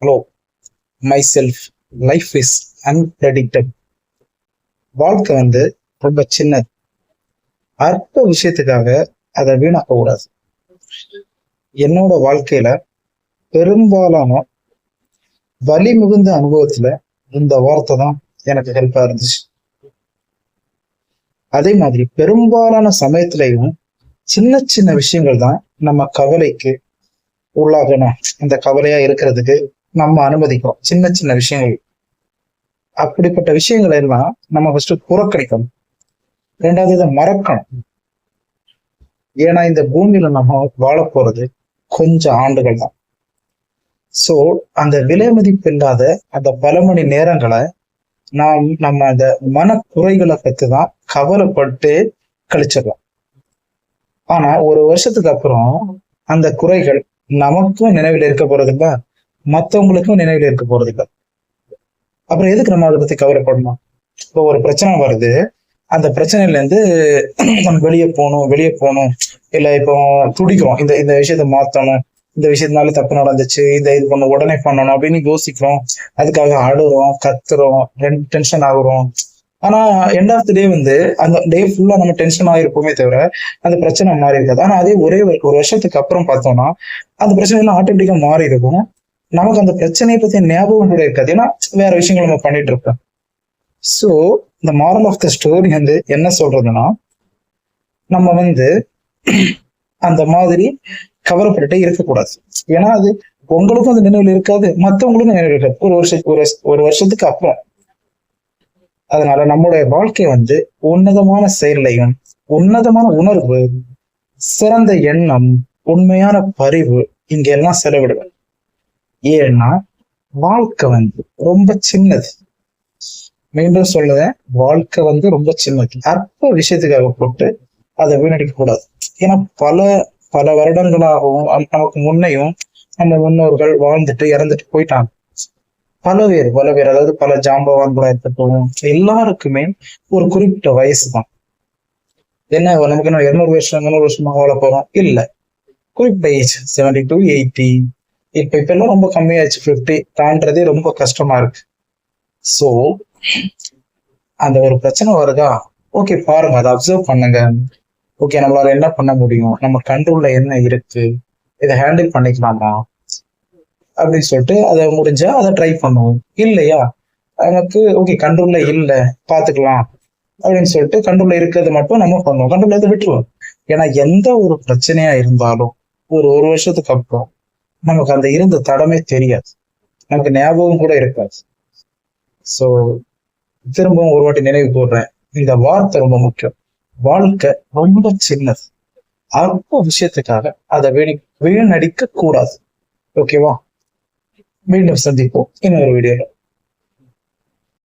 Hello, my self. Life is unpredictable. வாழ்க்கை ரொம்ப சின்னது. அற்ப விஷயத்துக்காக அதை வீணாக்க கூடாது. என்னோட வாழ்க்கையில பெரும்பாலான வலி மிகுந்த அனுபவத்துல இந்த வார்த்தை தான் எனக்கு ஹெல்ப்பா இருந்துச்சு. அதே மாதிரி பெரும்பாலான சமயத்திலையும் சின்ன சின்ன விஷயங்கள் தான் நம்ம கவலைக்கு உள்ளாகணும். இந்த கவலையா இருக்கிறதுக்கு நம்ம அனுமதிக்கிறோம். சின்ன சின்ன விஷயங்கள், அப்படிப்பட்ட விஷயங்களை எல்லாம் நம்ம ஃபர்ஸ்ட் புறக்கணிக்கணும். ரெண்டாவது இதை மறக்கணும். ஏன்னா இந்த பூமியில நம்ம வாழ போறது கொஞ்சம் ஆண்டுகள் தான். சோ அந்த விலை மதிப்பு இல்லாத அந்த பல மணி நேரங்களை நம்ம அந்த மனக்குறைகளை பத்தி தான் கவலைப்பட்டு கழிச்சிடலாம். ஆனா ஒரு வருஷத்துக்கு அப்புறம் அந்த குறைகள் நமக்கும் நினைவில் இருக்க போறது இல்லை, மற்றவங்களுக்கும் நினைவில் இருக்க போறது இல்லை. அப்புறம் எதுக்கு நம்ம அதை பத்தி கவலைப்படணும்? இப்போ ஒரு பிரச்சனை வருது, அந்த பிரச்சனையில இருந்து நம்ம வெளியே போகணும் இல்ல இப்போ துடிக்கிறோம், இந்த இந்த விஷயத்த மாத்தணும், இந்த விஷயத்தினால தப்பு நடந்துச்சு, இது பண்ண உடனே பண்ணணும் அப்படின்னு யோசிக்கிறோம். அதுக்காக அழுறோம், கத்துறோம், டென்ஷன் ஆகுறோம். ஆனா எண்ட் ஆஃப் தி டே அந்த டே ஃபுல்லா நம்ம டென்ஷன் ஆகிருப்போமே தவிர அந்த பிரச்சனை மாறி இருக்காது. ஆனா அதே ஒரு வருஷத்துக்கு அப்புறம் பார்த்தோம்னா அந்த பிரச்சனை எல்லாம் ஆட்டோமேட்டிக்கா மாறி இருக்கும். நமக்கு அந்த பிரச்சனையை பத்தி ஞாபகம் கூட இருக்காது, ஏன்னா வேற விஷயங்கள் நம்ம பண்ணிட்டு இருக்கோம். ஸோ இந்த மாரல் ஆஃப் த ஸ்டோரி என்ன சொல்றதுன்னா, நம்ம அந்த மாதிரி கவலைப்பட்டுட்டே இருக்கக்கூடாது. ஏன்னா அது உங்களுக்கும் அந்த நினைவில் இருக்காது, மற்றவங்களுக்கும் நினைவில் இருக்காது ஒரு வருஷத்துக்கு அப்புறம். அதனால நம்மளுடைய வாழ்க்கை உன்னதமான செயலையும், உன்னதமான உணர்வு, சிறந்த எண்ணம், உண்மையான பரிவு இங்க எல்லாம் செலவிடுவேன். ஏன்னா வாழ்க்கை ரொம்ப சின்னது. மீண்டும் சொல்லுவேன், வாழ்க்கை ரொம்ப சின்னது. அற்ப விஷயத்துக்காக போட்டு அதை வீணடிக்க கூடாது. ஏன்னா பல பல வருடங்களாகவும் நமக்கு முன்னையும் நம்ம முன்னோர்கள் வாழ்ந்துட்டு இறந்துட்டு போயிட்டாங்க. பல பேர் அதாவது பல ஜாம்பவான்களா இருக்கட்டும், எல்லாருக்குமே ஒரு குறிப்பிட்ட வயசு தான். என்ன நமக்கு என்ன 200 வருஷமா வாழ போறோம்? இல்ல, குறிப்பிட்ட ஏஜ் 70 to 80. இப்ப எல்லாம் ரொம்ப கம்மியாச்சு, 50 தாண்டதே ரொம்ப கஷ்டமா இருக்கு. சோ அந்த ஒரு பிரச்சனை வருதா, ஓகே பாருங்க, அதை அப்சர்வ் பண்ணுங்க. ஓகே, நம்மளால என்ன பண்ண முடியும், நம்ம கண்ட்ரோல்ல என்ன இருக்கு, இதை ஹேண்டில் பண்ணிக்கலாமா அப்படின்னு சொல்லிட்டு அதை முடிஞ்சா அதை ட்ரை பண்ணுவோம். இல்லையா எனக்கு ஓகே கண்ட்ரோல்ல இல்லை, பாத்துக்கலாம் அப்படின்னு சொல்லிட்டு கண்ட்ரோல்ல இருக்கிறது மட்டும் நம்ம பண்ணுவோம், கண்ட்ரோல்ல இருந்து விட்டுருவோம். ஏன்னா எந்த ஒரு பிரச்சனையா இருந்தாலும் ஒரு வருஷத்துக்கு அப்புறம் நமக்கு அந்த இருந்த தடமே தெரியாது, நமக்கு ஞாபகம் கூட இருக்காது. சோ திரும்பவும் ஒரு வாட்டி நினைவு கூறுறேன், இந்த வார்த்தை ரொம்ப முக்கியம். வாழ்க்கை ரொம்ப சின்னது. அற்ப விஷயத்துக்காக அதை வீணடிக்க கூடாது. ஓகேவா? மீண்டும் சந்திப்போம் இன்னொரு வீடியோல.